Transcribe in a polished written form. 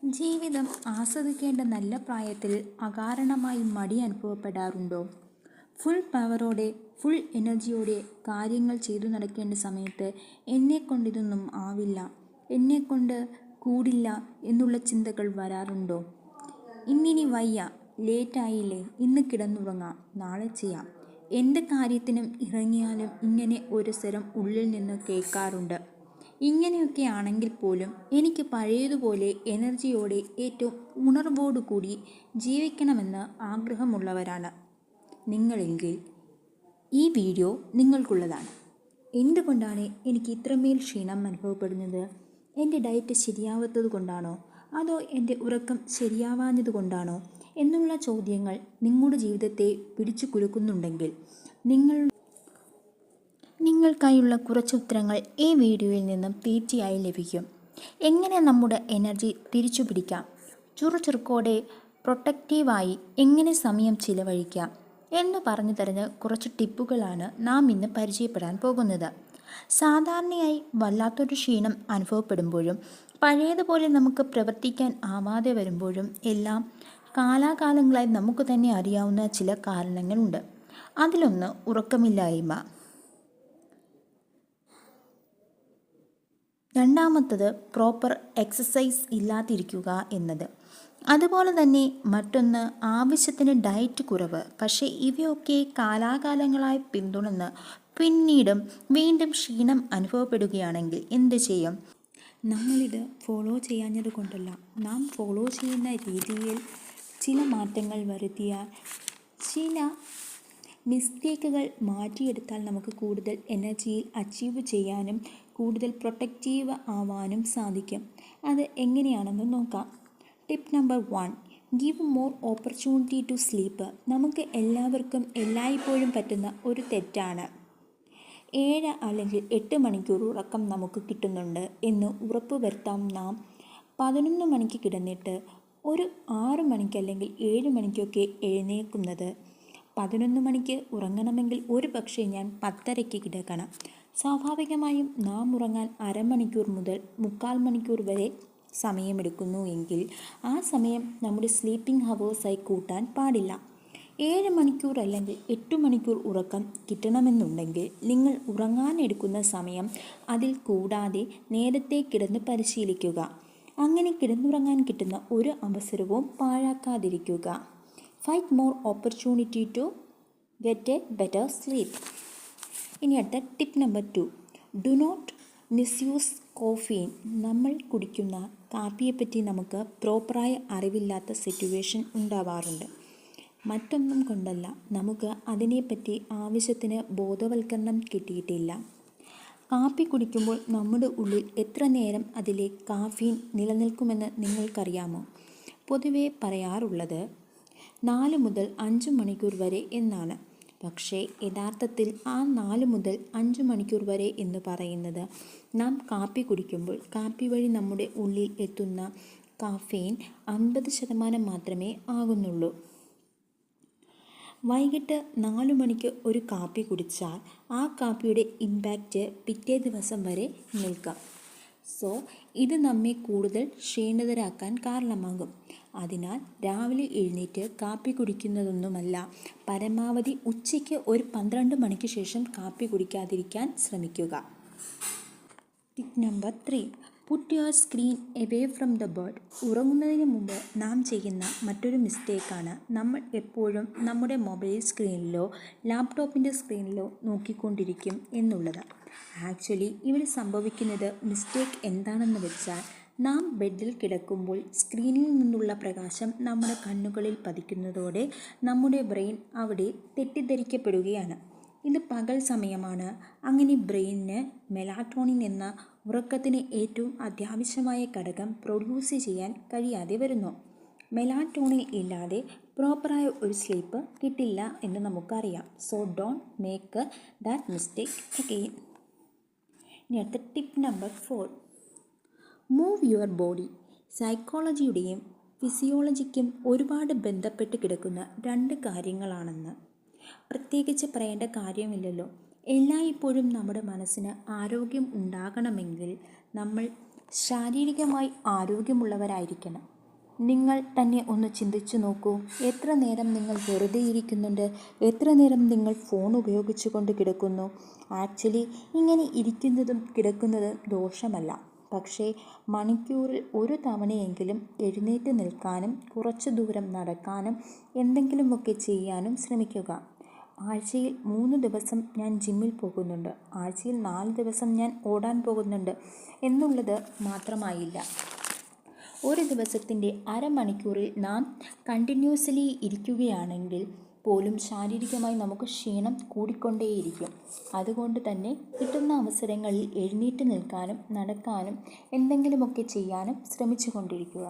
ജീവിതം ആസ്വദിക്കേണ്ട നല്ല പ്രായത്തിൽ അകാരണമായി മടി അനുഭവപ്പെടാറുണ്ടോ? ഫുൾ പവറോടെ, ഫുൾ എനർജിയോടെ കാര്യങ്ങൾ ചെയ്തു നടക്കേണ്ട സമയത്ത് എന്നെക്കൊണ്ടിതൊന്നും ആവില്ല, എന്നെക്കൊണ്ട് കൂടില്ല എന്നുള്ള ചിന്തകൾ വരാറുണ്ടോ? ഇന്നിനി വയ്യ, ലേറ്റായില്ലേ, ഇന്ന് കിടന്നുറങ്ങാം, നാളെ ചെയ്യാം. എന്ത് കാര്യത്തിനും ഇറങ്ങിയാലും ഇങ്ങനെ ഒരു സ്വരം ഉള്ളിൽ നിന്ന് കേൾക്കാറുണ്ട്. ഇങ്ങനെയൊക്കെ ആണെങ്കിൽ പോലും എനിക്ക് പഴയതുപോലെ എനർജിയോടെ ഏറ്റവും ഉണർവോടുകൂടി ജീവിക്കണമെന്ന് ആഗ്രഹമുള്ളവരാണ് നിങ്ങളെങ്കിൽ ഈ വീഡിയോ നിങ്ങൾക്കുള്ളതാണ്. എന്തുകൊണ്ടാണ് എനിക്ക് ഇത്രമേൽ ക്ഷീണം അനുഭവപ്പെടുന്നത്? എൻ്റെ ഡയറ്റ് ശരിയാവാത്തത് കൊണ്ടാണോ, അതോ എൻ്റെ ഉറക്കം ശരിയാവാഞ്ഞത് കൊണ്ടാണോ എന്നുള്ള ചോദ്യങ്ങൾ നിങ്ങളുടെ ജീവിതത്തെ പിടിച്ചു കുലുക്കുന്നുണ്ടെങ്കിൽ നിങ്ങൾക്കായുള്ള കുറച്ച് ഉത്തരങ്ങൾ ഈ വീഡിയോയിൽ നിന്നും തീർച്ചയായും ലഭിക്കും. എങ്ങനെ നമ്മുടെ എനർജി തിരിച്ചു പിടിക്കാം, ചുറുചുറുക്കോടെ പ്രൊട്ടക്റ്റീവായി എങ്ങനെ സമയം ചിലവഴിക്കാം എന്ന് പറഞ്ഞു തരുന്ന കുറച്ച് ടിപ്പുകളാണ് നാം ഇന്ന് പരിചയപ്പെടാൻ പോകുന്നത്. സാധാരണയായി വല്ലാത്തൊരു ക്ഷീണം അനുഭവപ്പെടുമ്പോഴും പഴയതുപോലെ നമുക്ക് പ്രവർത്തിക്കാൻ ആവാതെ വരുമ്പോഴും എല്ലാം കാലാകാലങ്ങളായി നമുക്ക് തന്നെ അറിയാവുന്ന ചില കാരണങ്ങളുണ്ട്. അതിലൊന്ന് ഉറക്കമില്ലായ്മ, രണ്ടാമത്തത് പ്രോപ്പർ എക്സസൈസ് ഇല്ലാതിരിക്കുക എന്നത്, അതുപോലെ തന്നെ മറ്റൊന്ന് ആവശ്യത്തിന് ഡയറ്റ് കുറവ്. പക്ഷേ ഇവയൊക്കെ കാലാകാലങ്ങളായി പിന്തുടർന്ന് പിന്നീടും വീണ്ടും ക്ഷീണം അനുഭവപ്പെടുകയാണെങ്കിൽ എന്ത് ചെയ്യും? നമ്മളിത് ഫോളോ ചെയ്യാഞ്ഞത് കൊണ്ടല്ല, നാം ഫോളോ ചെയ്യുന്ന രീതിയിൽ ചില മാറ്റങ്ങൾ വരുത്തിയാൽ, ചില മിസ്റ്റേക്കുകൾ മാറ്റിയെടുത്താൽ നമുക്ക് കൂടുതൽ എനർജിയിൽ അച്ചീവ് ചെയ്യാനും കൂടുതൽ പ്രൊട്ടക്റ്റീവ് ആവാനും സാധിക്കും. അത് എങ്ങനെയാണെന്ന് നോക്കാം. Tip number 1, give more opportunity to sleep. നമുക്ക് എല്ലാവർക്കും എല്ലായ്പ്പോഴും പറ്റുന്ന ഒരു തെറ്റാണ്. 7 അല്ലെങ്കിൽ 8 മണിക്കൂർ ഉറക്കം നമുക്ക് കിട്ടുന്നുണ്ട് എന്ന് ഉറപ്പ് വരുത്താം. നാം 11 മണിക്ക് കിടന്നിട്ട് ഒരു 6 മണിക്ക് അല്ലെങ്കിൽ 7 മണിക്കൊക്കെ എഴുന്നേൽക്കുന്നത്. 11 മണിക്ക് ഉറങ്ങണമെങ്കിൽ ഒരു പക്ഷേ ഞാൻ 10:30 കിടക്കണം. സ്വാഭാവികമായും നാം ഉറങ്ങാൻ അരമണിക്കൂർ മുതൽ 3/4 മണിക്കൂർ വരെ സമയമെടുക്കുന്നു എങ്കിൽ ആ സമയം നമ്മുടെ സ്ലീപ്പിംഗ് ഹവേഴ്സായി കൂട്ടാൻ പാടില്ല. 7 മണിക്കൂർ അല്ലെങ്കിൽ 8 മണിക്കൂർ ഉറക്കം കിട്ടണമെന്നുണ്ടെങ്കിൽ നിങ്ങൾ ഉറങ്ങാനെടുക്കുന്ന സമയം അതിൽ കൂടാതെ നേരത്തെ കിടന്ന് പരിശീലിക്കുക. അങ്ങനെ കിടന്നുറങ്ങാൻ കിട്ടുന്ന ഒരു അവസരവും പാഴാക്കാതിരിക്കുക. Fight more opportunity to get a better sleep. ഇനി അടുത്ത tip number 2, do not misuse caffeine. നമ്മൾ കുടിക്കുന്ന കാപ്പിയെപ്പറ്റി നമുക്ക് പ്രോപ്പറായ അറിവില്ലാത്ത സിറ്റുവേഷൻ ഉണ്ടാവാറുണ്ട്. മറ്റൊന്നും കൊണ്ടല്ല, നമുക്ക് അതിനെപ്പറ്റി ആവശ്യത്തിന് ബോധവൽക്കരണം കിട്ടിയിട്ടില്ല. കാപ്പി കുടിക്കുമ്പോൾ നമ്മുടെ ഉള്ളിൽ എത്ര നേരം അതിലെ കാഫീൻ നിലനിൽക്കുമെന്ന് നിങ്ങൾക്കറിയാമോ? പൊതുവെ പറയാറുള്ളത് 4 മുതൽ 5 മണിക്കൂർ വരെ എന്നാണ്. പക്ഷേ യഥാർത്ഥത്തിൽ ആ 4 മുതൽ 5 മണിക്കൂർ വരെ എന്ന് പറയുന്നത് നാം കാപ്പി കുടിക്കുമ്പോൾ വഴി നമ്മുടെ ഉള്ളിൽ എത്തുന്ന കാഫീൻ 50% മാത്രമേ ആകുന്നുള്ളൂ. വൈകിട്ട് 4 മണിക്ക് ഒരു കാപ്പി കുടിച്ചാൽ ആ കാപ്പിയുടെ ഇമ്പാക്റ്റ് പിറ്റേ ദിവസം വരെ നിൽക്കാം. സോ ഇത് നമ്മെ കൂടുതൽ ക്ഷീണിതരാക്കാൻ കാരണമാകും. അതിനാൽ രാവിലെ എഴുന്നേറ്റ് കാപ്പി കുടിക്കുന്നതൊന്നുമല്ല, പരമാവധി ഉച്ചയ്ക്ക് ഒരു 12 മണിക്ക് ശേഷം കാപ്പി കുടിക്കാതിരിക്കാൻ ശ്രമിക്കുക. Tip number 3, put your screen away from the bed. ഉറങ്ങുന്നതിന് മുമ്പ് നാം ചെയ്യുന്ന മറ്റൊരു മിസ്റ്റേക്കാണ് നമ്മൾ എപ്പോഴും നമ്മുടെ മൊബൈൽ സ്ക്രീനിലോ ലാപ്ടോപ്പിൻ്റെ സ്ക്രീനിലോ നോക്കിക്കൊണ്ടിരിക്കും എന്നുള്ളത്. ആക്ച്വലി ഇവിടെ സംഭവിക്കുന്നത് മിസ്റ്റേക്ക് എന്താണെന്ന് വെച്ചാൽ, നാം ബെഡിൽ കിടക്കുമ്പോൾ സ്ക്രീനിൽ നിന്നുള്ള പ്രകാശം നമ്മുടെ കണ്ണുകളിൽ പതിക്കുന്നതോടെ നമ്മുടെ ബ്രെയിൻ അവിടെ തെറ്റിദ്ധരിക്കപ്പെടുകയാണ്. ഇത് പകൽ സമയമാണ്. അങ്ങനെ ബ്രെയിനിന് മെലാറ്റോണിൻ എന്ന ഉറക്കത്തിന് ഏറ്റവും അത്യാവശ്യമായ ഘടകം പ്രൊഡ്യൂസ് ചെയ്യാൻ കഴിയാതെ വരുന്നു. മെലാറ്റോണിൻ ഇല്ലാതെ പ്രോപ്പറായ ഒരു സ്ലീപ്പ് കിട്ടില്ല എന്ന് നമുക്കറിയാം. So don't make that mistake again. ഇനി അടുത്ത tip number 4, move your body. സൈക്കോളജിയുടെയും ഫിസിയോളജിക്കും ഒരുപാട് ബന്ധപ്പെട്ട് കിടക്കുന്ന 2 കാര്യങ്ങളാണെന്ന് പ്രത്യേകിച്ച് പറയേണ്ട കാര്യമില്ലല്ലോ. എല്ലായ്പ്പോഴും നമ്മുടെ മനസ്സിന് ആരോഗ്യം ഉണ്ടാകണമെങ്കിൽ നമ്മൾ ശാരീരികമായി ആരോഗ്യമുള്ളവരായിരിക്കണം. നിങ്ങൾ തന്നെ ഒന്ന് ചിന്തിച്ചു നോക്കൂ. എത്ര നേരം നിങ്ങൾ വെറുതെ ഇരിക്കുന്നുണ്ട്? എത്ര നേരം നിങ്ങൾ ഫോൺ ഉപയോഗിച്ചു കൊണ്ട് കിടക്കുന്നു? ആക്ച്വലി ഇങ്ങനെ ഇരിക്കുന്നതും കിടക്കുന്നതും ദോഷമല്ല. പക്ഷേ മണിക്കൂറിൽ ഒരു തവണയെങ്കിലും എഴുന്നേറ്റ് നിൽക്കാനും കുറച്ചു ദൂരം നടക്കാനും എന്തെങ്കിലുമൊക്കെ ചെയ്യാനും ശ്രമിക്കുക. ആഴ്ചയിൽ 3 ദിവസം ഞാൻ ജിമ്മിൽ പോകുന്നുണ്ട്, ആഴ്ചയിൽ 4 ദിവസം ഞാൻ ഓടാൻ പോകുന്നുണ്ട് എന്നുള്ളത് മാത്രമായില്ല. ഒരു ദിവസത്തിൻ്റെ അരമണിക്കൂറിൽ നാം കണ്ടിന്യൂസ്ലി ഇരിക്കുകയാണെങ്കിൽ പോലും ശാരീരികമായി നമുക്ക് ക്ഷീണം കൂടിക്കൊണ്ടേയിരിക്കും. അതുകൊണ്ട് തന്നെ കിട്ടുന്ന അവസരങ്ങളിൽ എഴുന്നേറ്റ് നിൽക്കാനും നടക്കാനും എന്തെങ്കിലുമൊക്കെ ചെയ്യാനും ശ്രമിച്ചു കൊണ്ടിരിക്കുക.